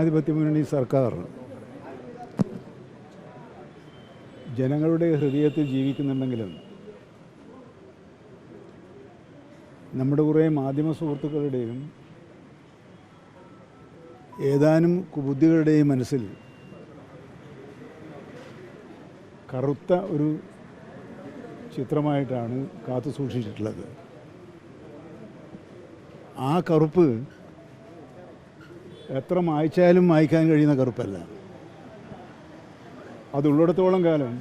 ജനാധിപത്യ മുന്നണി സർക്കാർ ജനങ്ങളുടെ ഹൃദയത്തിൽ ജീവിക്കുന്നുണ്ടെങ്കിലും നമ്മുടെ കുറേ മാധ്യമ സുഹൃത്തുക്കളുടെയും ഏതാനും കുബുദ്ധികളുടെയും മനസ്സിൽ കറുത്ത ഒരു ചിത്രമായിട്ടാണ് കാത്തു സൂക്ഷിച്ചിട്ടുള്ളത്. ആ കറുപ്പ് എത്ര മായ്ച്ചാലും മായ്ക്കാൻ കഴിയുന്ന കറുപ്പല്ല. അതുള്ളിടത്തോളം കാലം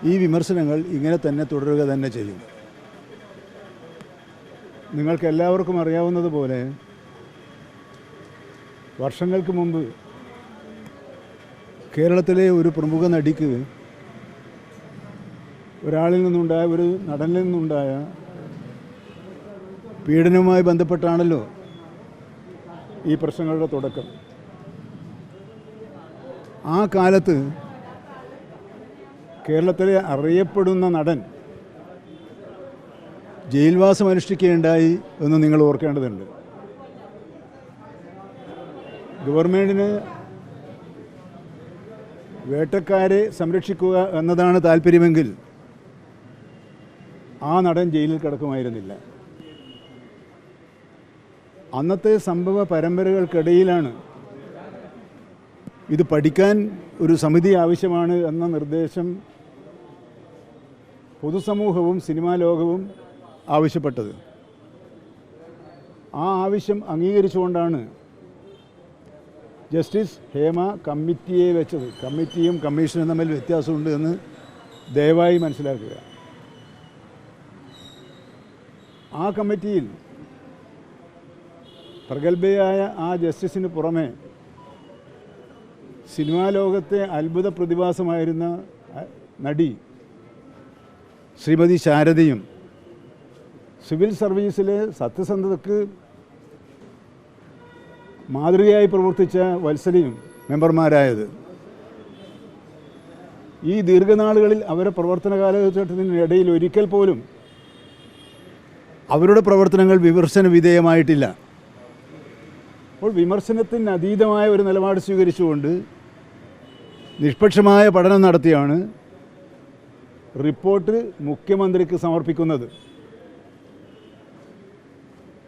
ഈ വിമർശനങ്ങൾ ഇങ്ങനെ തന്നെ തുടരുക തന്നെ ചെയ്യും. നിങ്ങൾക്കെല്ലാവർക്കും അറിയാവുന്നതുപോലെ വർഷങ്ങൾക്ക് മുമ്പ് കേരളത്തിലെ ഒരു പ്രമുഖ നടിക്ക് ഒരാളിൽ നിന്നുണ്ടായ, ഒരു നടനിൽ നിന്നുണ്ടായ പീഡനവുമായി ബന്ധപ്പെട്ടാണല്ലോ ഈ പ്രശ്നങ്ങളുടെ തുടക്കം. ആ കാലത്ത് കേരളത്തിലെ അറിയപ്പെടുന്ന നടൻ ജയിൽവാസം അനുഷ്ഠിക്കുകയുണ്ടായി എന്ന് നിങ്ങൾ ഓർക്കേണ്ടതുണ്ട്. ഗവൺമെൻറ്റിന് വേട്ടക്കാരെ സംരക്ഷിക്കുക എന്നതാണ് താല്പര്യമെങ്കിൽ ആ നടൻ ജയിലിൽ കിടക്കുമായിരുന്നില്ല. അന്നത്തെ സംഭവ പരമ്പരകൾക്കിടയിലാണ് ഇത് പഠിക്കാൻ ഒരു സമിതി ആവശ്യമാണ് എന്ന നിർദ്ദേശം പൊതുസമൂഹവും സിനിമാ ലോകവും ആവശ്യപ്പെട്ടത്. ആ ആവശ്യം അംഗീകരിച്ചുകൊണ്ടാണ് ജസ്റ്റിസ് ഹേമ കമ്മിറ്റിയെ വെച്ചത്. കമ്മിറ്റിയും കമ്മീഷനും തമ്മിൽ വ്യത്യാസമുണ്ട് എന്ന് ദയവായി മനസ്സിലാക്കുക. ആ കമ്മിറ്റിയിൽ പ്രഗത്ഭയായ ആ ജസ്റ്റിസിന് പുറമെ സിനിമാ ലോകത്തെ അത്ഭുത പ്രതിഭാസമായിരുന്ന നടി ശ്രീമതി ശാരദയും സിവിൽ സർവീസിലെ സത്യസന്ധതയ്ക്ക് മാതൃകയായി പ്രവർത്തിച്ച വത്സലയും മെമ്പർമാരായത്. ഈ ദീർഘനാളുകളിൽ അവരുടെ പ്രവർത്തന കാലഘട്ടത്തിനിടയിൽ ഒരിക്കൽ പോലും അവരുടെ പ്രവർത്തനങ്ങൾ വിമർശന വിധേയമായിട്ടില്ല. അപ്പോൾ വിമർശനത്തിന് അതീതമായ ഒരു നിലപാട് സ്വീകരിച്ചുകൊണ്ട് നിഷ്പക്ഷമായ പഠനം നടത്തിയാണ് റിപ്പോർട്ട് മുഖ്യമന്ത്രിക്ക് സമർപ്പിക്കുന്നത്.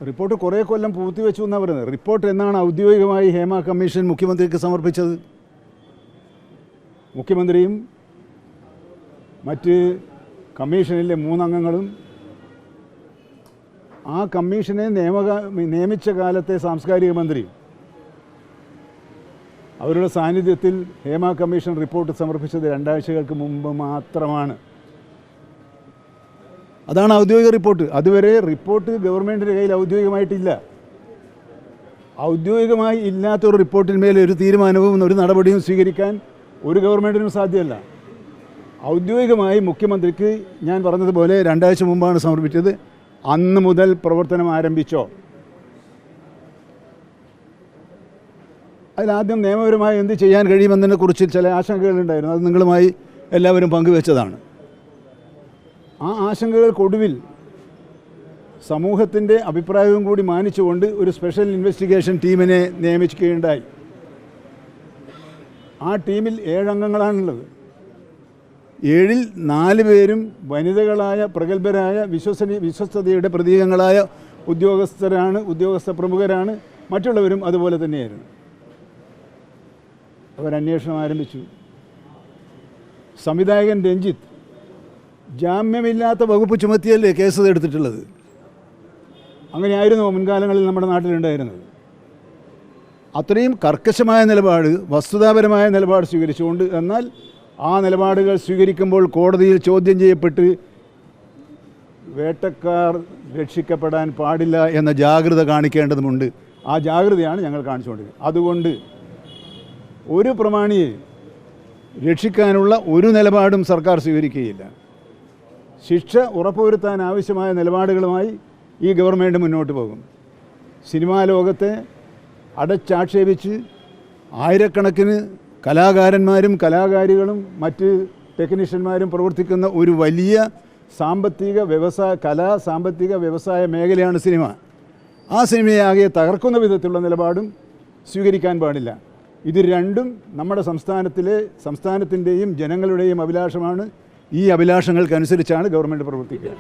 റിപ്പോർട്ട് കുറേ കൊല്ലം പൂർത്തിവെച്ചു എന്നാണ് പറയുന്നത്. റിപ്പോർട്ട് എന്നാണ് ഔദ്യോഗികമായി ഹേമ കമ്മീഷൻ മുഖ്യമന്ത്രിക്ക് സമർപ്പിച്ചത്? മുഖ്യമന്ത്രിയും മറ്റ് കമ്മീഷനിലെ 3 അംഗങ്ങളും ആ കമ്മീഷനെ നിയമിച്ച കാലത്തെ സാംസ്കാരിക മന്ത്രി അവരുടെ സാന്നിധ്യത്തിൽ ഹേമ കമ്മീഷൻ റിപ്പോർട്ട് സമർപ്പിച്ചത് 2 ആഴ്ചകൾക്ക് മുമ്പ് മാത്രമാണ്. അതാണ് ഔദ്യോഗിക റിപ്പോർട്ട്. അതുവരെ റിപ്പോർട്ട് ഗവൺമെൻറ്റിൻ്റെ കയ്യിൽ ഔദ്യോഗികമായിട്ടില്ല. ഔദ്യോഗികമായി ഇല്ലാത്തൊരു റിപ്പോർട്ടിന്മേൽ ഒരു തീരുമാനവും ഒരു നടപടിയും സ്വീകരിക്കാൻ ഒരു ഗവൺമെൻറ്റിനും സാധ്യമല്ല. ഔദ്യോഗികമായി മുഖ്യമന്ത്രിക്ക് ഞാൻ പറഞ്ഞതുപോലെ 2 ആഴ്ച മുമ്പാണ് സമർപ്പിച്ചത്. അന്ന് മുതൽ പ്രവർത്തനം ആരംഭിച്ചോ? അതിലാദ്യം നിയമപരമായി എന്ത് ചെയ്യാൻ കഴിയുമെന്നതിനെക്കുറിച്ച് ചില ആശങ്കകളുണ്ടായിരുന്നു. അത് നിങ്ങളുമായി എല്ലാവരും പങ്കുവെച്ചതാണ്. ആ ആശങ്കകൾക്കൊടുവിൽ സമൂഹത്തിൻ്റെ അഭിപ്രായവും കൂടി മാനിച്ചുകൊണ്ട് ഒരു സ്പെഷ്യൽ ഇൻവെസ്റ്റിഗേഷൻ ടീമിനെ നിയമിക്കുകയുണ്ടായി. ആ ടീമിൽ 7 അംഗങ്ങളാണുള്ളത്. 7-ൽ 4 പേരും വനിതകളായ പ്രഗത്ഭരായ വിശ്വസ്തതയുടെ പ്രതീകങ്ങളായ ഉദ്യോഗസ്ഥ പ്രമുഖരാണ്. മറ്റുള്ളവരും അതുപോലെ തന്നെയായിരുന്നു. അവരന്വേഷണം ആരംഭിച്ചു. സംവിധായകൻ രഞ്ജിത്ത് ജാമ്യമില്ലാത്ത വകുപ്പ് ചുമത്തിയല്ലേ കേസ് എടുത്തിട്ടുള്ളത്? അങ്ങനെയായിരുന്നു മുൻകാലങ്ങളിൽ നമ്മുടെ നാട്ടിലുണ്ടായിരുന്നത്. അത്രയും കർക്കശമായ നിലപാട്, വസ്തുതാപരമായ നിലപാട് സ്വീകരിച്ചുകൊണ്ട്, എന്നാൽ ആ നിലപാടുകൾ സ്വീകരിക്കുമ്പോൾ കോടതിയിൽ ചോദ്യം ചെയ്യപ്പെട്ട് വേട്ടക്കാർ രക്ഷിക്കപ്പെടാൻ പാടില്ല എന്ന ജാഗ്രത കാണിക്കേണ്ടതുമുണ്ട്. ആ ജാഗ്രതയാണ് ഞങ്ങൾ കാണിച്ചുകൊണ്ടിരിക്കുന്നത്. അതുകൊണ്ട് ഒരു പ്രമാണിയെ രക്ഷിക്കാനുള്ള ഒരു നിലപാടും സർക്കാർ സ്വീകരിക്കുകയില്ല. ശിക്ഷ ഉറപ്പുവരുത്താൻ ആവശ്യമായ നിലപാടുകളുമായി ഈ ഗവൺമെൻറ് മുന്നോട്ട് പോകും. സിനിമാ ലോകത്തെ അടച്ചാക്ഷേപിച്ച് ആയിരക്കണക്കിന് കലാകാരന്മാരും കലാകാരികളും മറ്റ് ടെക്നീഷ്യന്മാരും പ്രവർത്തിക്കുന്ന ഒരു വലിയ സാമ്പത്തിക വ്യവസായ മേഖലയാണ് സിനിമ. ആ സിനിമയെ ആകെ തകർക്കുന്ന വിധത്തിലുള്ള നിലപാടും സ്വീകരിക്കാൻ പാടില്ല. ഇത് രണ്ടും നമ്മുടെ സംസ്ഥാനത്തിൻ്റെയും ജനങ്ങളുടെയും അഭിലാഷമാണ്. ഈ അഭിലാഷങ്ങൾക്കനുസരിച്ചാണ് ഗവൺമെൻറ് പ്രവർത്തിക്കുക.